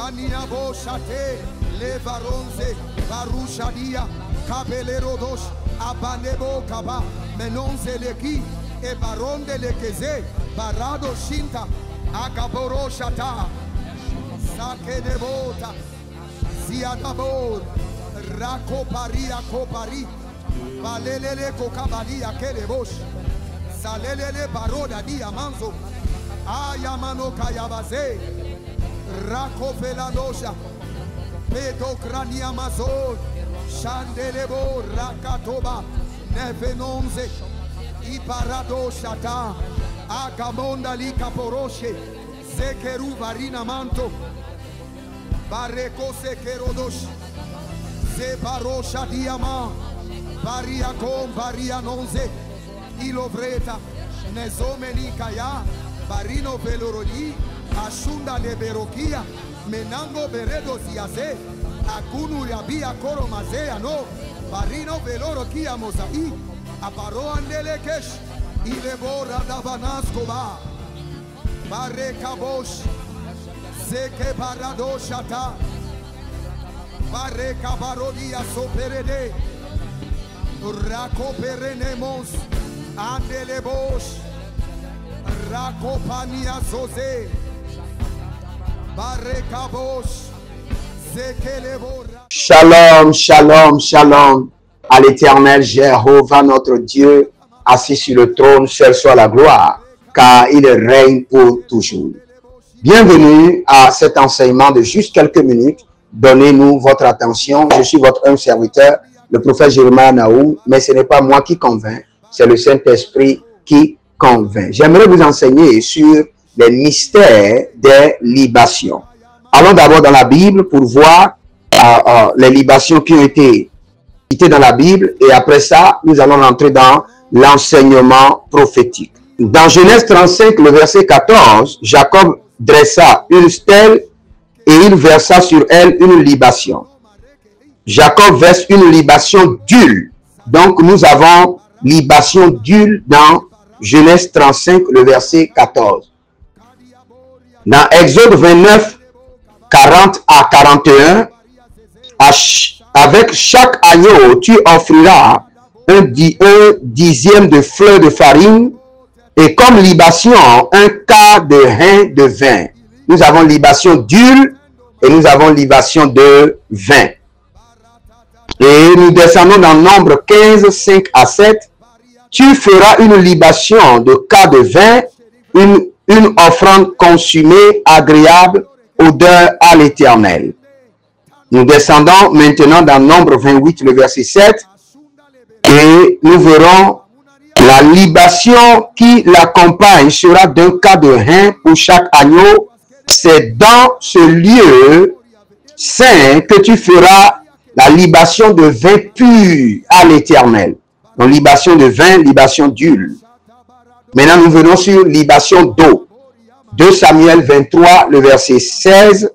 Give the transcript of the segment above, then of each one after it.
Kania boshate le varonze barushadia kabelerodos abanebo kaba menonze leki e baronde lekeze barado shinta agaboroshata sake debota ziadabor rakoparia kopari balelele kokabalia kelebosh salelele baroda diamanzo ayamano kayabaze rakofelanosha pedokrania mazor shandelebo rakatoba nevenonze iparadoshata agamonda likaporoshe zekeru varina manto bareko sekerodosh zebarosha diama baria com baria nonze ilovreta nezomelikaya barino velorodi ashunda leberokia menango beredo ziaze akunu yabia koro mazea no barino velorokia mozai aparo andelekesh ilebora davanaskoba barekabosh zeke baradoshata bareka barodia soperede rako perenemos andelebosh rako pania zoze barekabosh zekelebora. Shalom, shalom, shalom à l'Éternel Jéhovah notre Dieu, assis sur le trône, seul soit la gloire, car il règne pour toujours. Bienvenue à cet enseignement de juste quelques minutes. Donnez-nous votre attention. Je suis votre humble serviteur, le prophète Jeremiah Naoum, mais ce n'est pas moi qui convainc, c'est le Saint-Esprit qui convainc. J'aimerais vous enseigner sur les mystères des libations. Allons d'abord dans la Bible pour voir les libations qui ont été citées dans la Bible, et après ça, nous allons entrer dans l'enseignement prophétique. Dans Genèse 35, le verset 14, Jacob dressa une stèle et il versa sur elle une libation. Jacob verse une libation d'huile. Donc nous avons libation d'huile dans Genèse 35, le verset 14. Dans Exode 29, 40 à 41, avec chaque agneau, tu offriras un dixième de fleur de farine et comme libation, un quart de hin de vin. Nous avons libation d'huile et nous avons libation de vin. Et nous descendons dans Nombre 15, 5 à 7. Tu feras une libation de quart de vin, une offrande consumée, agréable, odeur à l'Éternel. Nous descendons maintenant dans Nombre 28, le verset 7. Et nous verrons la libation qui l'accompagne sera d'un quart de hin pour chaque agneau. C'est dans ce lieu saint que tu feras la libation de vin pur à l'Éternel. Donc, libation de vin, libation d'huile. Maintenant, nous venons sur libation d'eau. 2 Samuel 23, le verset 16.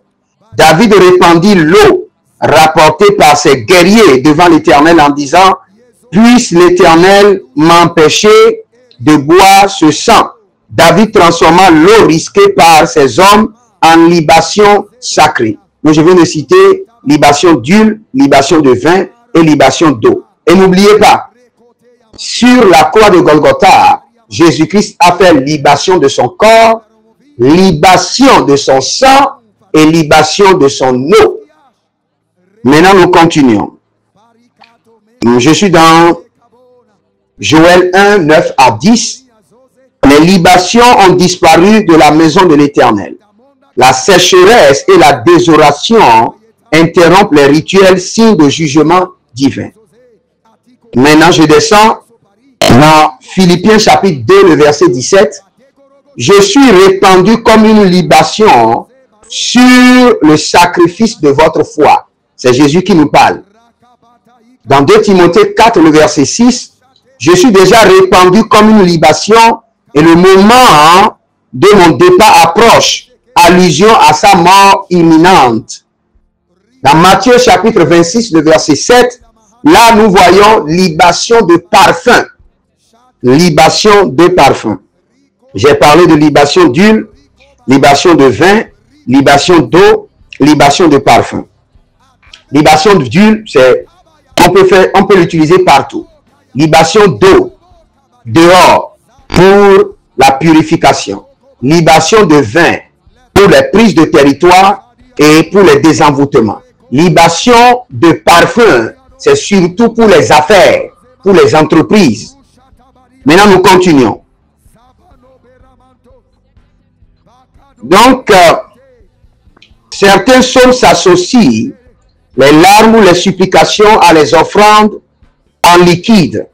David répandit l'eau rapportée par ses guerriers devant l'Éternel en disant: puisse l'Éternel m'empêcher de boire ce sang. David transforma l'eau risquée par ses hommes en libation sacrée. Donc, je viens de citer libation d'huile, libation de vin et libation d'eau. Et n'oubliez pas, sur la croix de Golgotha, Jésus-Christ a fait libation de son corps, libation de son sang et libation de son eau. Maintenant, nous continuons. Je suis dans Joël 1, 9 à 10. Les libations ont disparu de la maison de l'Éternel. La sécheresse et la désolation interrompent les rituels, signes de jugement divin. Maintenant, je descends dans Philippiens chapitre 2, le verset 17. Je suis répandu comme une libation sur le sacrifice de votre foi. C'est Jésus qui nous parle. Dans 2 Timothée 4, le verset 6, je suis déjà répandu comme une libation et le moment de mon départ approche, allusion à sa mort imminente. Dans Matthieu chapitre 26, le verset 7, là nous voyons libation de parfum. Libation de parfum. J'ai parlé de libation d'huile, libation de vin, libation d'eau. libation de parfum. Libation d'huile, c'est on peut l'utiliser partout. Libation d'eau, dehors, pour la purification. Libation de vin, pour les prises de territoire et pour les désenvoûtements. Libation de parfum, c'est surtout pour les affaires, pour les entreprises. Maintenant, nous continuons. Donc, certains psaumes s'associent, les larmes ou les supplications à les offrandes en liquide.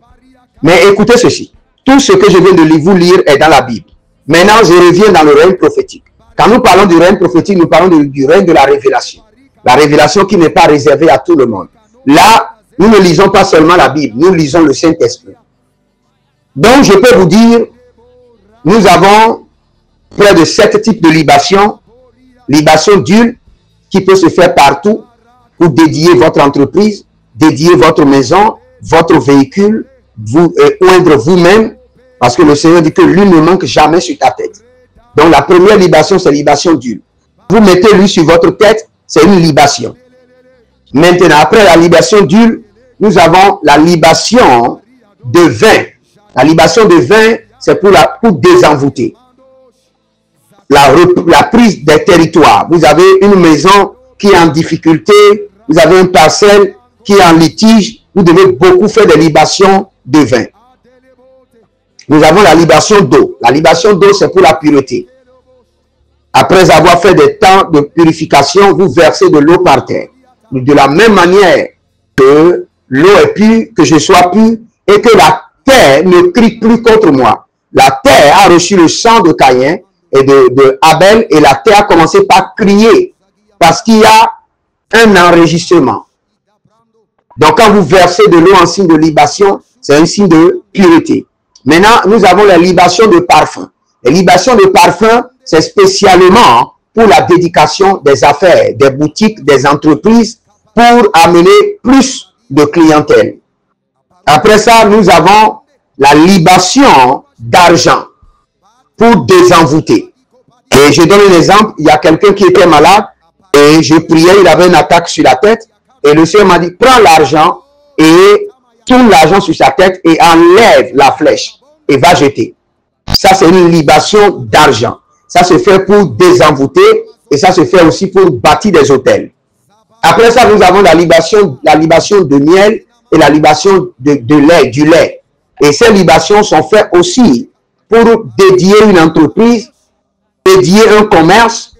Mais écoutez ceci, tout ce que je viens de vous lire est dans la Bible. Maintenant, je reviens dans le règne prophétique. Quand nous parlons du règne prophétique, nous parlons du règne de la révélation. La révélation qui n'est pas réservée à tout le monde. Là, nous ne lisons pas seulement la Bible, nous lisons le Saint-Esprit. Donc, je peux vous dire, nous avons près de 7 types de libations. Libation d'huile, qui peut se faire partout, pour dédier votre entreprise, dédier votre maison, votre véhicule, vous oindre vous-même, parce que le Seigneur dit que l'huile ne manque jamais sur ta tête. Donc la première libation, c'est libation d'huile. Vous mettez l'huile sur votre tête, c'est une libation. Maintenant, après la libation d'huile, nous avons la libation de vin. La libation de vin, c'est pour désenvoûter. La prise des territoires. Vous avez une maison qui est en difficulté, vous avez une parcelle qui est en litige, vous devez beaucoup faire des libations de vin. Nous avons la libation d'eau. La libation d'eau, c'est pour la pureté. Après avoir fait des temps de purification, vous versez de l'eau par terre. De la même manière que l'eau est pure, que je sois pur, et que la terre ne crie plus contre moi. La terre a reçu le sang de Caïn et de Abel, et la terre a commencé par crier, parce qu'il y a un enregistrement. Donc, quand vous versez de l'eau en signe de libation, c'est un signe de pureté. Maintenant, nous avons la libation de parfum. Les libations de parfum, c'est spécialement pour la dédication des affaires, des boutiques, des entreprises, pour amener plus de clientèle. Après ça, nous avons la libation d'argent pour désenvoûter. Et je donne un exemple, il y a quelqu'un qui était malade et je priais, il avait une attaque sur la tête et le Seigneur m'a dit, prends l'argent et tourne l'argent sur sa tête et enlève la flèche et va jeter. Ça, c'est une libation d'argent. Ça se fait pour désenvoûter et ça se fait aussi pour bâtir des hôtels. Après ça, nous avons la libation de miel et la libation de lait, du lait. Et ces libations sont faites aussi pour dédier une entreprise, dédier un commerce,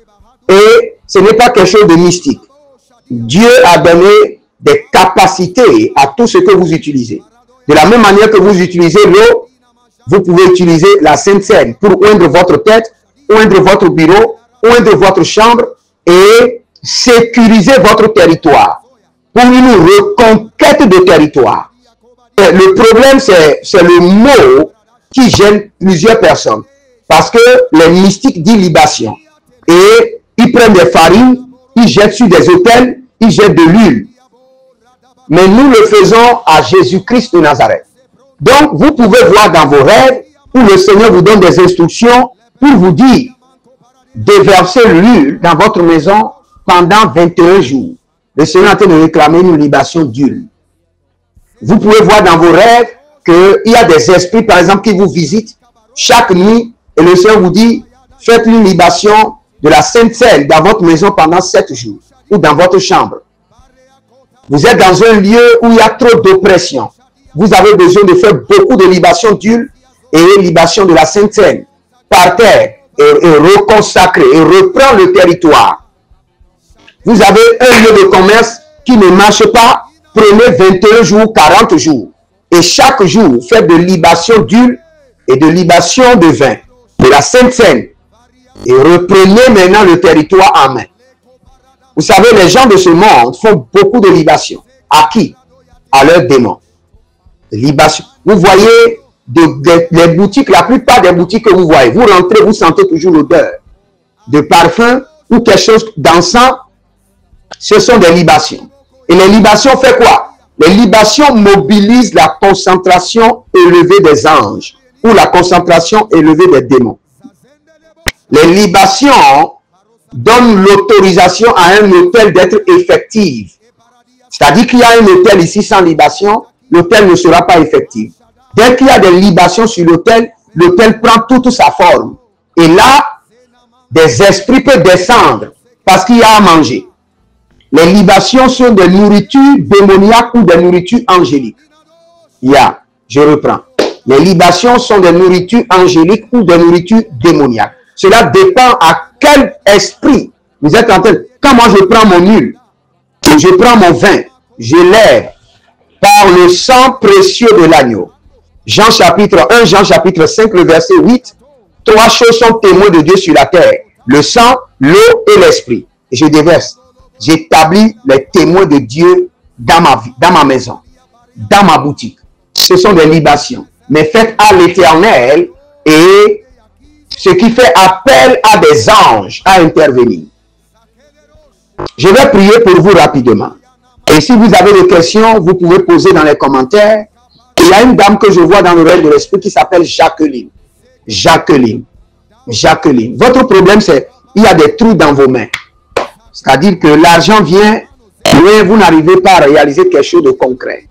et ce n'est pas quelque chose de mystique. Dieu a donné des capacités à tout ce que vous utilisez. De la même manière que vous utilisez l'eau, vous pouvez utiliser la Sainte Seine pour oindre votre tête, oindre votre bureau, oindre votre chambre et sécuriser votre territoire pour une reconquête de territoire. Le problème, c'est le mot qui gêne plusieurs personnes. Parce que les mystiques disent libation. Et ils prennent des farines, ils jettent sur des autels, ils jettent de l'huile. Mais nous le faisons à Jésus-Christ de Nazareth. Donc, vous pouvez voir dans vos rêves où le Seigneur vous donne des instructions pour vous dire de verser l'huile dans votre maison pendant 21 jours. Le Seigneur est en train de réclamer une libation d'huile. Vous pouvez voir dans vos rêves qu'il y a des esprits, par exemple, qui vous visitent chaque nuit et le Seigneur vous dit, faites une libation de la Sainte Seine dans votre maison pendant 7 jours ou dans votre chambre. Vous êtes dans un lieu où il y a trop d'oppression. Vous avez besoin de faire beaucoup de libations d'huile et libation de la Sainte Seine par terre et reconsacrer et reprendre le territoire. Vous avez un lieu de commerce qui ne marche pas, prenez 21 jours, 40 jours. Et chaque jour, faites de libation d'huile et de libation de vin, de la Sainte Seine. Et reprenez maintenant le territoire en main. Vous savez, les gens de ce monde font beaucoup de libations. À qui? À leurs démons. Libation. Vous voyez les boutiques, la plupart des boutiques que vous voyez, vous rentrez, vous sentez toujours l'odeur de parfum ou quelque chose d'encens. Ce sont des libations. Et les libations font quoi? Les libations mobilisent la concentration élevée des anges ou la concentration élevée des démons. Les libations donne l'autorisation à un autel d'être effectif. C'est-à-dire qu'il y a un autel ici sans libation, l'autel ne sera pas effectif. Dès qu'il y a des libations sur l'autel, l'autel prend toute sa forme. Et là, des esprits peuvent descendre parce qu'il y a à manger. Les libations sont des nourritures démoniaques ou des nourritures angéliques. Je reprends. Les libations sont des nourritures angéliques ou des nourritures démoniaques. Cela dépend à quel esprit vous êtes en train. Quand moi je prends mon huile, je prends mon vin, je lève par le sang précieux de l'agneau. Jean chapitre 1, Jean chapitre 5, le verset 8. Trois choses sont témoins de Dieu sur la terre. Le sang, l'eau et l'esprit. Et je déverse. J'établis les témoins de Dieu dans ma vie, dans ma maison, dans ma boutique. Ce sont des libations. Mais faites à l'Éternel et ce qui fait appel à des anges à intervenir. Je vais prier pour vous rapidement. Et si vous avez des questions, vous pouvez poser dans les commentaires. Il y a une dame que je vois dans le règne de l'esprit qui s'appelle Jacqueline. Jacqueline. Jacqueline. Votre problème, c'est qu'il y a des trous dans vos mains. C'est-à-dire que l'argent vient, mais vous n'arrivez pas à réaliser quelque chose de concret.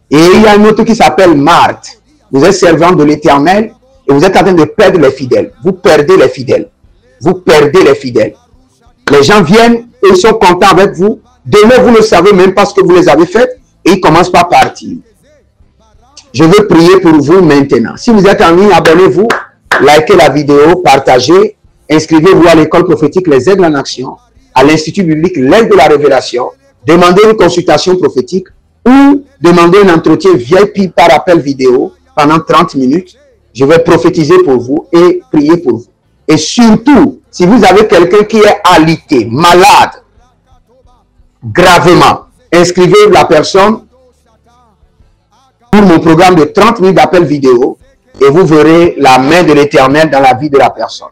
Et il y a une autre qui s'appelle Marthe. Vous êtes servante de l'Éternel et vous êtes en train de perdre les fidèles. Vous perdez les fidèles. Vous perdez les fidèles. Les gens viennent et ils sont contents avec vous. Demain, vous ne savez même pas ce que vous les avez fait et ils commencent par partir. Je veux prier pour vous maintenant. Si vous êtes en ligne, abonnez-vous, likez la vidéo, partagez, inscrivez-vous à l'école prophétique Les Aigles en Action, à l'Institut biblique L'Aigle de la Révélation, demandez une consultation prophétique ou demandez un entretien VIP par appel vidéo pendant 30 minutes. Je vais prophétiser pour vous et prier pour vous. Et surtout, si vous avez quelqu'un qui est alité, malade, gravement, inscrivez la personne pour mon programme de 30 minutes d'appel vidéo et vous verrez la main de l'Éternel dans la vie de la personne.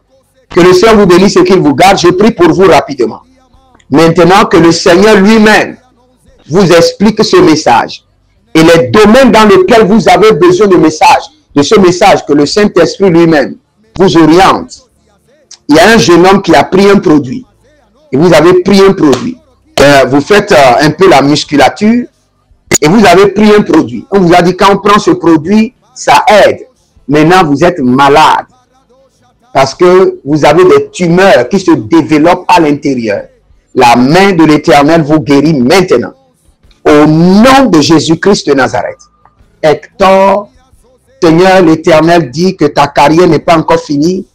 Que le Seigneur vous bénisse et qu'il vous garde. Je prie pour vous rapidement. Maintenant que le Seigneur lui-même vous explique ce message et les domaines dans lesquels vous avez besoin de ce message que le Saint-Esprit lui-même vous oriente. Il y a un jeune homme qui a pris un produit et vous avez pris un produit. Vous faites un peu la musculature et vous avez pris un produit. On vous a dit quand on prend ce produit, ça aide. Maintenant, vous êtes malade parce que vous avez des tumeurs qui se développent à l'intérieur. La main de l'Éternel vous guérit maintenant. Au nom de Jésus-Christ de Nazareth. Hector, Seigneur, l'Éternel dit que ta carrière n'est pas encore finie,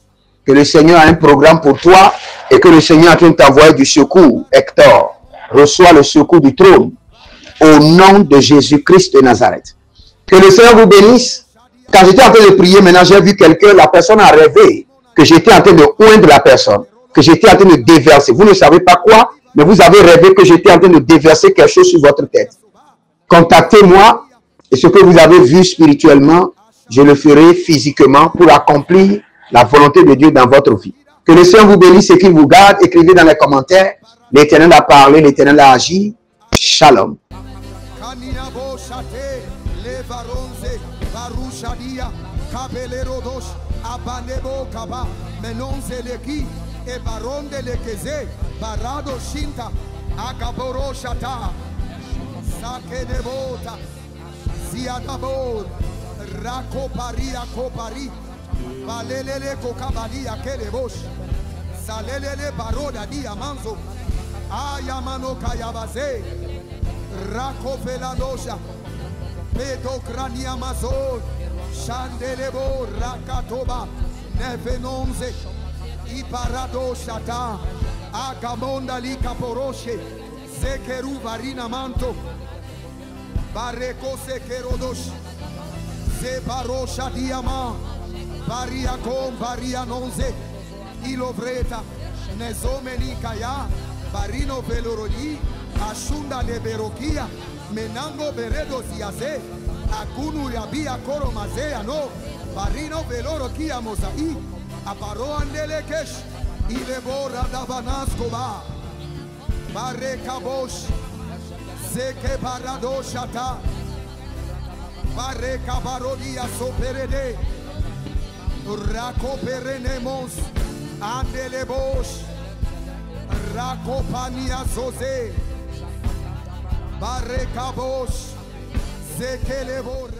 que le Seigneur a un programme pour toi et que le Seigneur est en train de t'envoyer du secours. Hector, reçois le secours du trône. Au nom de Jésus-Christ de Nazareth. Que le Seigneur vous bénisse. Quand j'étais en train de prier, maintenant j'ai vu quelqu'un, la personne a rêvé que j'étais en train de oindre la personne, que j'étais en train de déverser. Vous ne savez pas quoi, mais vous avez rêvé que j'étais en train de déverser quelque chose sur votre tête. Contactez-moi et ce que vous avez vu spirituellement, je le ferai physiquement pour accomplir la volonté de Dieu dans votre vie. Que le Seigneur vous bénisse et qu'il vous garde. Écrivez dans les commentaires. L'Éternel a parlé, l'Éternel a agi. Shalom. E baronde lekeze barado shinta agaboro shata sake debota ziadabor rako paria kopari balelele kokabalia kelebosh salelele baroda diamanzo ayamano kayabaze rako feladosha pedo krania mazor shandelebo rakatoba nevenonze Iparado shata agamonda li caporoshe zekeru varina manto bareko sekerodosh zebarosha diama varia com varia nonze ilovreta nezomeli kaya barino velorodi ashunda leberokia menango beredo ziaze akunu yabia koro mazea no barino velorokia mozai Aparo andelekesh ilebora davanaskoba barekabosh zeke baradoshata bareka barodia soperede rako perenemos Andelebosh. Rakopania Zoze. Barekabosh. Zekelebo.